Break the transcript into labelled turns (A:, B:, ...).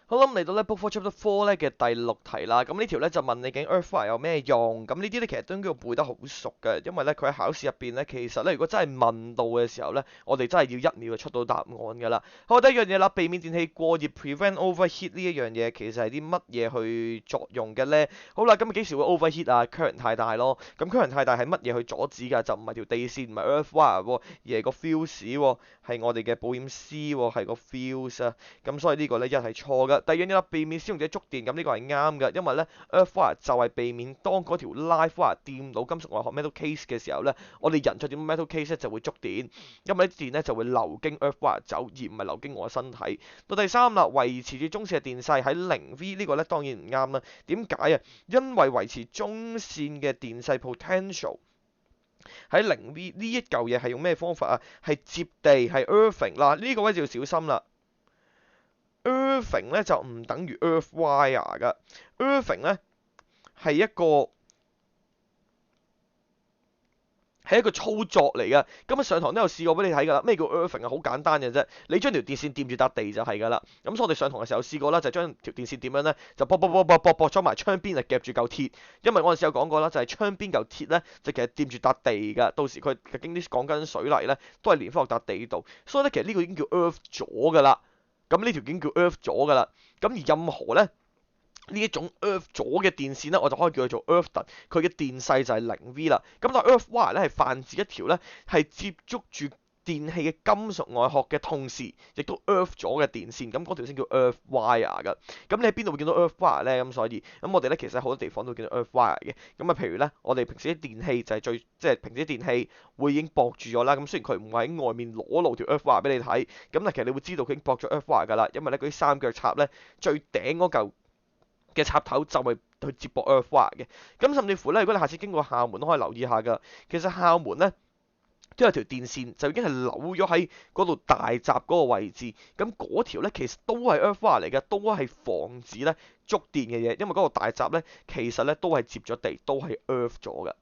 A: 好啦，咁嚟到咧 Book 4 Chapter 4咧嘅第6題啦。咁呢條咧就問你究竟 Earthwire 有咩用？咁呢啲咧其實都應該要背得好熟嘅，因為咧佢喺考試入邊咧，其實咧如果真係問到嘅時候咧，我哋真係要1秒就出到答案㗎啦。好，第一樣嘢啦，避免電器過熱 prevent overheat 呢一樣嘢，其實係啲乜嘢去作用嘅咧？好啦，咁幾時會 overheat 啊？current 太大咯。咁 current 太大係乜嘢去阻止㗎？就唔係條地線，唔係 Earthwire 喎，而係個 fuse 喎，係我哋嘅保險絲喎，係個 fuse 啊。咁所以呢個咧一係錯嘅。第二樣嘢啦，避免使用者觸電，咁呢個係啱嘅，因為咧 Earthwire 就係避免當嗰條 live wire 掂到金屬外殼 metal case 嘅時候咧，我哋人再掂 metal case 咧就會觸電，因為啲電咧就會流經 Earthwire 走，而唔係流經我嘅身體。到第三啦，維持住中線嘅電勢喺0V 呢個咧當然唔啱啦。點解啊？因為維持中線嘅電勢 potential 喺0V 呢一嚿嘢係用咩方法啊？係接地，係 earthing 嗱，呢個位就要小心啦。Earthing 咧就唔等於 Earthwire 噶，Earthing 咧係一個操作嚟噶。今日上堂都有試過俾你睇㗎啦。咩叫 Earthing 啊？好簡單嘅啫，你將條電線掂住笪地就係㗎啦。咁所以我哋上堂嘅時候試過啦，就將條電線點樣咧，就駁咗埋窗邊就夾住嚿鐵。因為我陣時有講過啦，就係窗邊嚿鐵咧就其實掂住笪地㗎。到時佢經啲講緊水泥咧都係連翻落笪地度，所以咧其實呢個已經叫 Earth 咗㗎啦。咁呢條已經叫 Earth 咗㗎啦。咁而任何咧呢一種 Earth 咗嘅電線咧，我就可以叫佢做 Earthed，佢嘅電勢就係0V 啦。咁但係 Earthwire 咧係泛指一條咧係接觸住電器嘅金屬外殼嘅同時，亦都 Earth 咗嘅電線，咁嗰條先叫 Earthwire 㗎。咁你喺邊度會見到 Earthwire 咧？咁所以我哋咧其實喺好多地方都會見到 Earthwire 嘅。咁啊，譬如咧，我哋平時啲電器就係即係平時啲電器會已經駁住咗啦。咁雖然佢唔會喺外面裸露條 Earthwire 俾你睇，咁但其實你會知道佢已經駁咗 Earthwire 㗎啦，因為咧嗰啲三腳插咧最頂嗰嚿嘅插頭就係去接駁 Earthwire 嘅。咁甚至乎咧，如果你下次經過校門都可以留意下㗎。其實校門咧都有條電線，就已經係扭咗喺嗰度大閘嗰個位置。咁嗰條咧其實都係 Earthwire 嚟嘅，都係防止咧觸電嘅嘢。因為嗰個大閘咧其實咧都係接咗地，都係 Earth 咗嘅。